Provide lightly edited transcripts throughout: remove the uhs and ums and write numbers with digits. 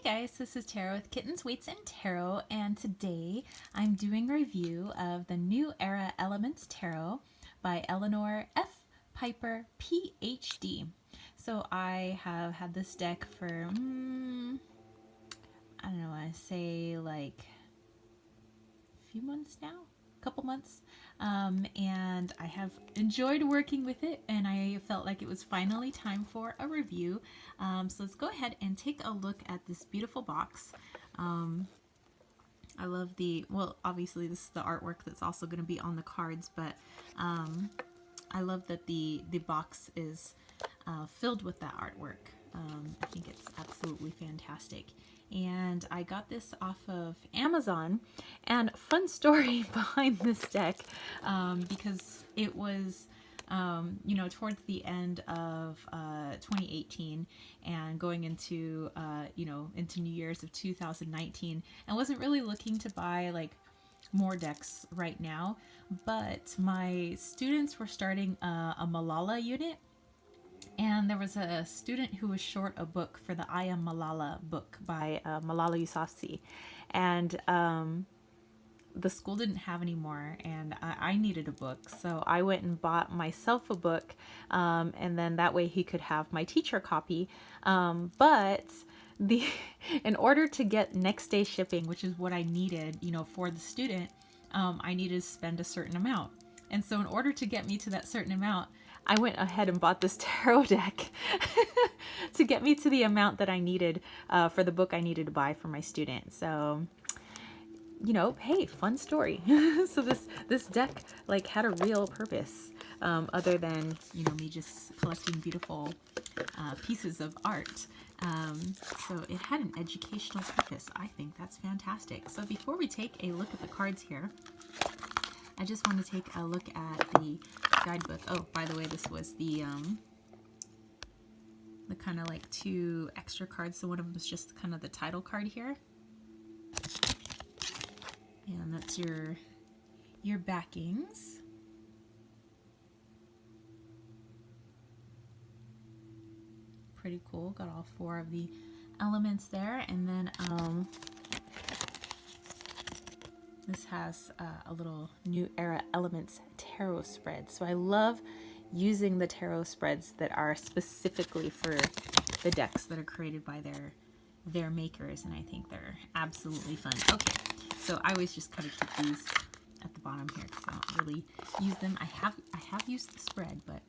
guys, this is Tarot with Kittens, Weights, and Tarot, and today I'm doing a review of the New Era Elements Tarot by Eleanor F. Piper, PhD. So I have had this deck for, I don't know, I say like a few months now, a couple months, and I have enjoyed working with it, and I felt like it was finally time for a review. So let's go ahead and take a look at this beautiful box. I love well, obviously this is the artwork that's also going to be on the cards, but I love that the box is filled with that artwork. I think it's absolutely fantastic. And I got this off of Amazon, and fun story behind this deck, because it was towards the end of 2018 and going into into New Year's of 2019, and wasn't really looking to buy like more decks right now, but my students were starting a Malala unit, and there was a student who was short a book for the I Am Malala book by Malala Yousafzai, and the school didn't have any more, and I needed a book, so I went and bought myself a book, and then that way he could have my teacher copy, but in order to get next day shipping, which is what I needed, for the student, I needed to spend a certain amount. And so in order to get me to that certain amount, I went ahead and bought this tarot deck to get me to the amount that I needed for the book I needed to buy for my student. So, hey, fun story. So this deck like had a real purpose, other than me just collecting beautiful pieces of art. So it had an educational purpose. I think that's fantastic. So before we take a look at the cards here, I just want to take a look at the guidebook. Oh, by the way, this was the kind of like two extra cards. So one of them is just kind of the title card here. And that's your backings. Pretty cool. Got all four of the elements there. And then this has a little New Era Elements tarot spread. So I love using the tarot spreads that are specifically for the decks that are created by their makers, and I think they're absolutely fun. Okay, so I always just kind of keep these at the bottom here because I don't really use them. I have used the spread, but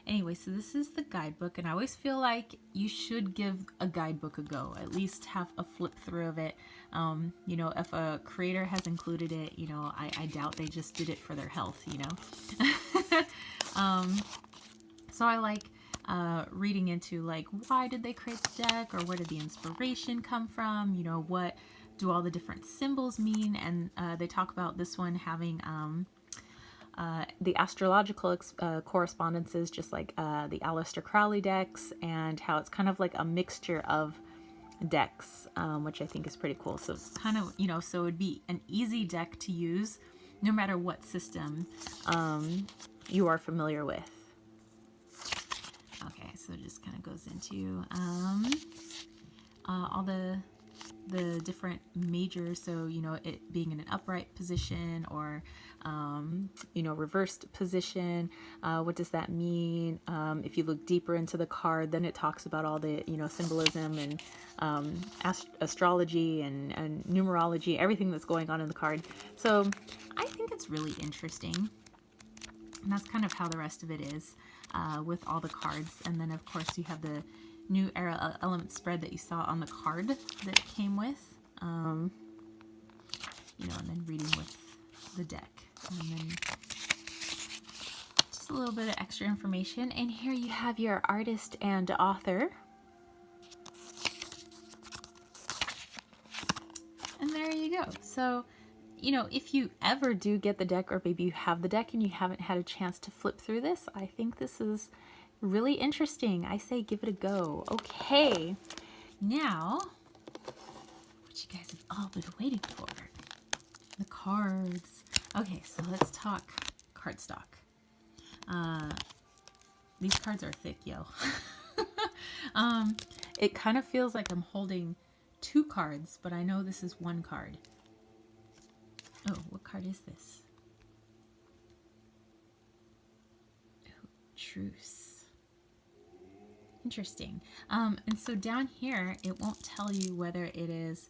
anyway, so this is the guidebook, and I always feel like you should give a guidebook a go. At least have a flip through of it. If a creator has included it, I doubt they just did it for their health, So I like reading into like, why did they create the deck, or where did the inspiration come from? What do all the different symbols mean? And they talk about this one having the astrological correspondences, just like the Aleister Crowley decks, and how it's kind of like a mixture of decks, which I think is pretty cool. So it's kind of, so it would be an easy deck to use no matter what system you are familiar with. Okay, so it just kind of goes into all the different majors, so it being in an upright position or reversed position. What does that mean? If you look deeper into the card, then it talks about all the symbolism and astrology and numerology, everything that's going on in the card. So I think it's really interesting, and that's kind of how the rest of it is, with all the cards. And then of course you have the New Era Element spread that you saw on the card that it came with, and then reading with the deck, and then just a little bit of extra information. And here you have your artist and author, and there you go. So if you ever do get the deck, or maybe you have the deck and you haven't had a chance to flip through this, I think this is really interesting. I say give it a go. Okay, now what you guys have all been waiting for, the cards. Okay, so let's talk cardstock. These cards are thick, yo. It kind of feels like I'm holding 2 cards, but I know this is 1 card. Oh, what card is this? Oh, truce. Interesting. And so down here, it won't tell you whether it is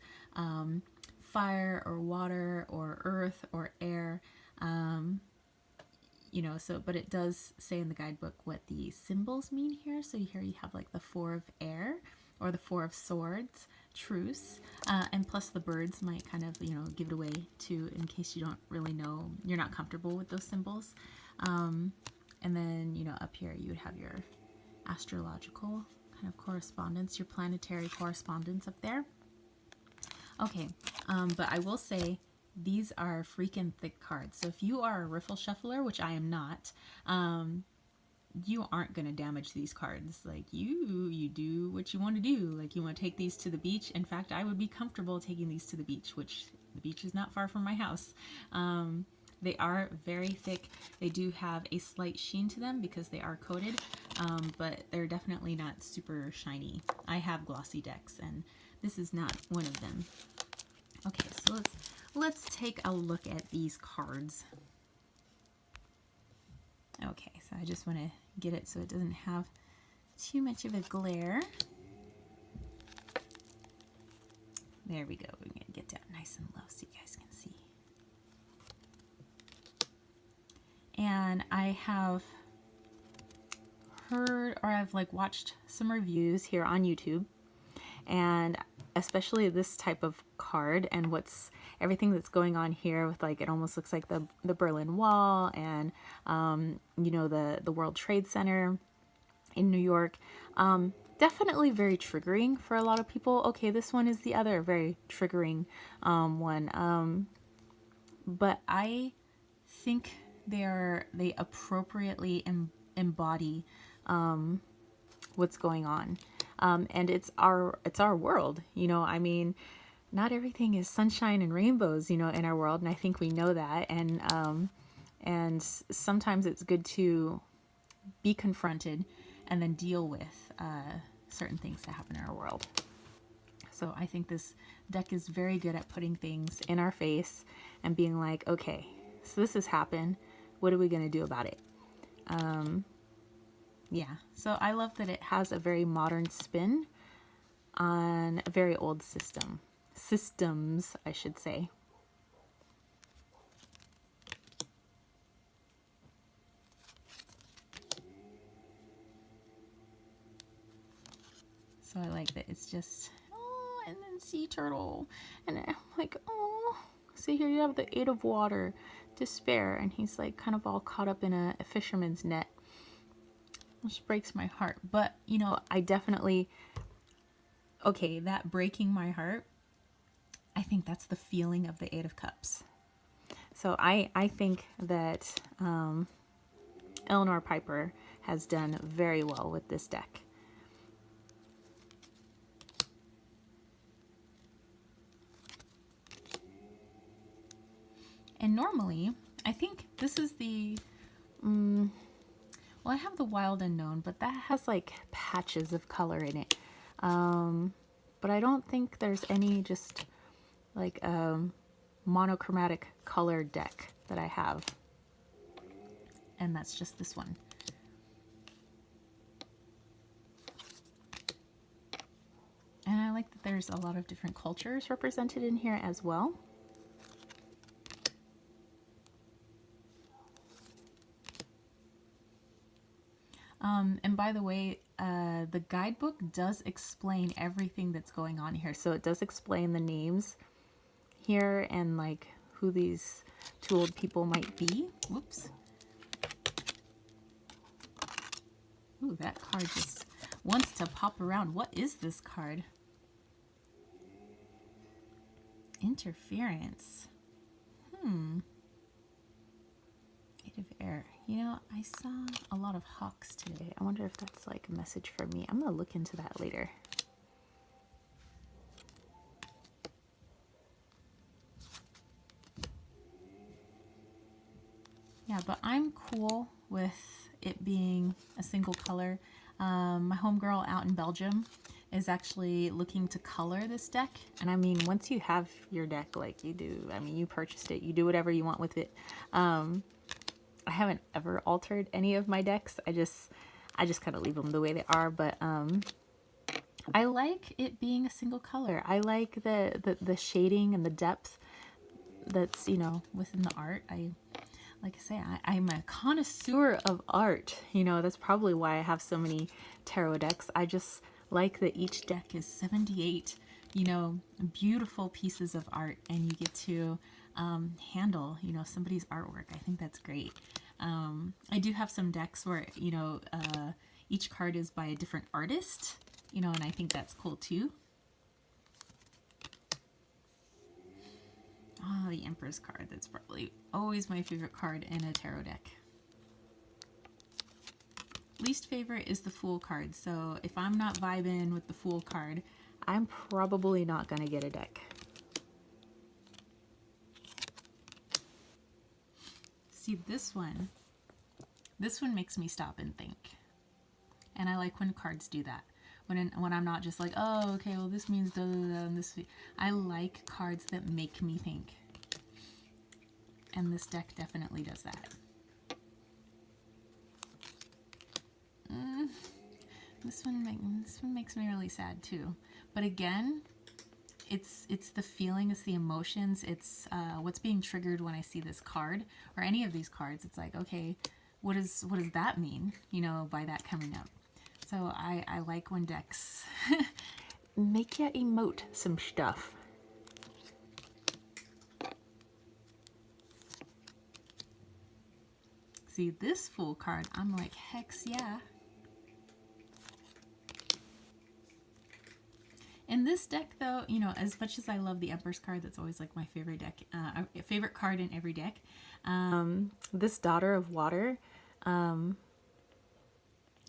fire or water or earth or air. You know, so, but it does say in the guidebook what the symbols mean here. So here you have like the 4 of air or the 4 of swords, truce, and plus the birds might kind of, you know, give it away too in case you don't really know, you're not comfortable with those symbols. And then, you know, up here you would have your astrological kind of correspondence, your planetary correspondence up there. Okay, but I will say these are freaking thick cards. So if you are a riffle shuffler, which I am not, you aren't going to damage these cards. Like you do what you want to do. Like you want to take these to the beach. In fact, I would be comfortable taking these to the beach, which the beach is not far from my house. They are very thick. They do have a slight sheen to them because they are coated, but they're definitely not super shiny. I have glossy decks and this is not one of them. Okay, so let's take a look at these cards. Okay, so I just want to get it so it doesn't have too much of a glare. There we go. We're going to get down nice and low so you guys can see. And I have heard, or I've like watched some reviews here on YouTube, and especially this type of card and everything that's going on here with, like, it almost looks like the Berlin Wall and you know, the World Trade Center in New York. Definitely very triggering for a lot of people. Okay, this one is the other very triggering one. But I think they appropriately embody what's going on. And it's our world, you know. I mean, not everything is sunshine and rainbows, you know, in our world, and I think we know that. And sometimes it's good to be confronted and then deal with certain things that happen in our world. So I think this deck is very good at putting things in our face and being like, okay, so this has happened. What are we going to do about it? Yeah, so I love that it has a very modern spin on a very old systems, I should say. So I like that it's just, oh, and then sea turtle. And I'm like, oh, so here you have the 8 of water, despair, and he's like kind of all caught up in a fisherman's net. Which breaks my heart. But, you know, I definitely, okay, that breaking my heart, I think that's the feeling of the 8 of Cups. So I think that Eleanor Piper has done very well with this deck. And normally, I think this is the, well, I have the Wild Unknown, but that has like patches of color in it. But I don't think there's any just like monochromatic color deck that I have. And that's just this one. And I like that there's a lot of different cultures represented in here as well. And by the way, the guidebook does explain everything that's going on here. So it does explain the names here and like who these 2 old people might be. Whoops. Ooh, that card just wants to pop around. What is this card? Interference. 8 of air. You know, I saw a lot of hawks today. I wonder if that's like a message for me. I'm going to look into that later. Yeah, but I'm cool with it being a single color. My homegirl out in Belgium, is actually looking to color this deck. And I mean, once you have your deck like you do, I mean, you purchased it, you do whatever you want with it. I haven't ever altered any of my decks. I just kind of leave them the way they are. But I like it being a single color. I like the shading and the depth that's, you know, within the art. Like I say, I'm a connoisseur of art. You know, that's probably why I have so many tarot decks. I just like that each deck is 78, you know, beautiful pieces of art, and you get to handle, you know, somebody's artwork. I think that's great. I do have some decks where, you know, each card is by a different artist, you know, and I think that's cool too. Oh, the Empress card. That's probably always my favorite card in a tarot deck. Least favorite is the Fool card. So if I'm not vibing with the Fool card, I'm probably not going to get a deck. See, this one makes me stop and think. And I like when cards do that. When I'm not just like, oh, okay, well, this means da da da, and this. I like cards that make me think. And this deck definitely does that. This one makes me really sad too. But again, it's the feeling, it's the emotions, it's what's being triggered when I see this card or any of these cards. It's like, okay, what does that mean? You know, by that coming up. So I like when decks make you emote some stuff. See, this Fool card, I'm like, hex yeah. In this deck, though, you know, as much as I love the Empress card, that's always like my favorite deck, favorite card in every deck. This Daughter of Water,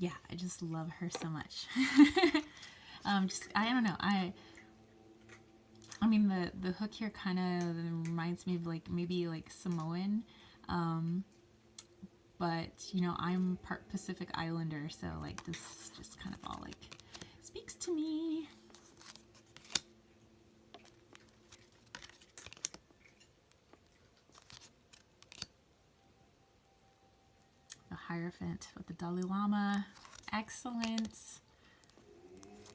yeah, I just love her so much. I don't know. I mean, the hook here kind of reminds me of like maybe like Samoan, but you know, I'm part Pacific Islander, so like this just kind of all like speaks to me. The Hierophant with the Dalai Lama. Excellent.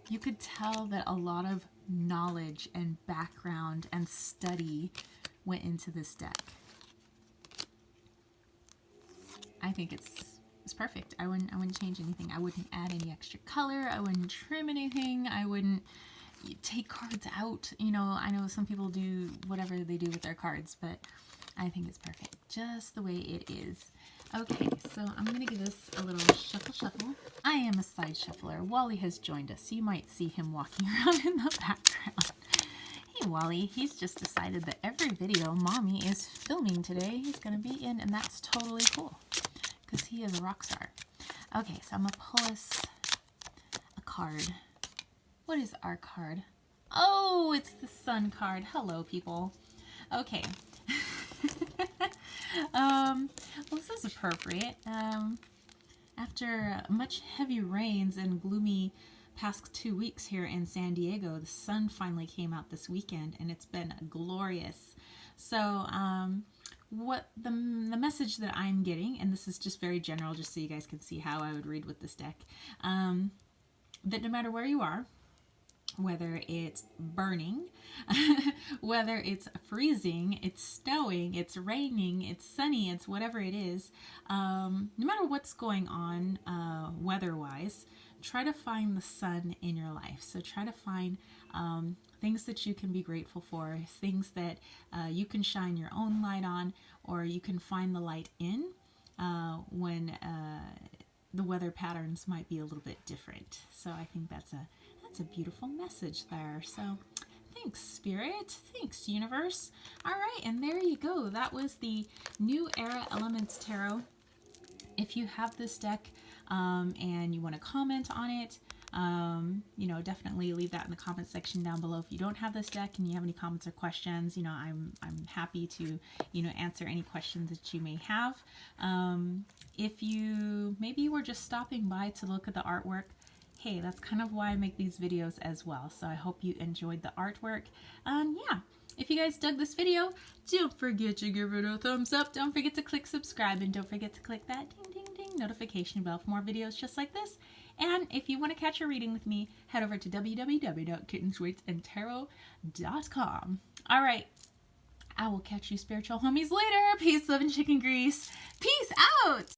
You could tell that a lot of knowledge and background and study went into this deck. I think it's perfect. I wouldn't change anything. I wouldn't add any extra color. I wouldn't trim anything. I wouldn't take cards out. You know, I know some people do whatever they do with their cards, but I think it's perfect just the way it is. Okay, so I'm going to give this a little shuffle. I am a side shuffler. Wally has joined us. You might see him walking around in the background. Hey, Wally. He's just decided that every video Mommy is filming today, he's going to be in, and that's totally cool because he is a rock star. Okay, so I'm going to pull us a card. What is our card? Oh, it's the Sun card. Hello, people. Okay. Well, this is appropriate. After much heavy rains and gloomy past 2 weeks here in San Diego, the sun finally came out this weekend, and it's been glorious. So, what the message that I'm getting, and this is just very general, just so you guys can see how I would read with this deck, that no matter where you are, whether it's burning, whether it's freezing, it's snowing, it's raining, it's sunny, it's whatever it is, no matter what's going on weather-wise, try to find the sun in your life. So try to find things that you can be grateful for, things that you can shine your own light on, or you can find the light in when the weather patterns might be a little bit different. So I think that's a beautiful message there. So thanks, Spirit. Thanks, Universe. All right, and there you go. That was the New Era Elements Tarot. If you have this deck and you want to comment on it, you know, definitely leave that in the comment section down below. If you don't have this deck and you have any comments or questions, you know, I'm happy to, you know, answer any questions that you may have. If you maybe were just stopping by to look at the artwork, hey, that's kind of why I make these videos as well. So I hope you enjoyed the artwork. Yeah, if you guys dug this video, don't forget to give it a thumbs up. Don't forget to click subscribe, and don't forget to click that ding ding ding notification bell for more videos just like this. And if you want to catch a reading with me, head over to www.kittenswaitsandtarot.com. All right, I will catch you spiritual homies later. Peace, love, and chicken grease. Peace out.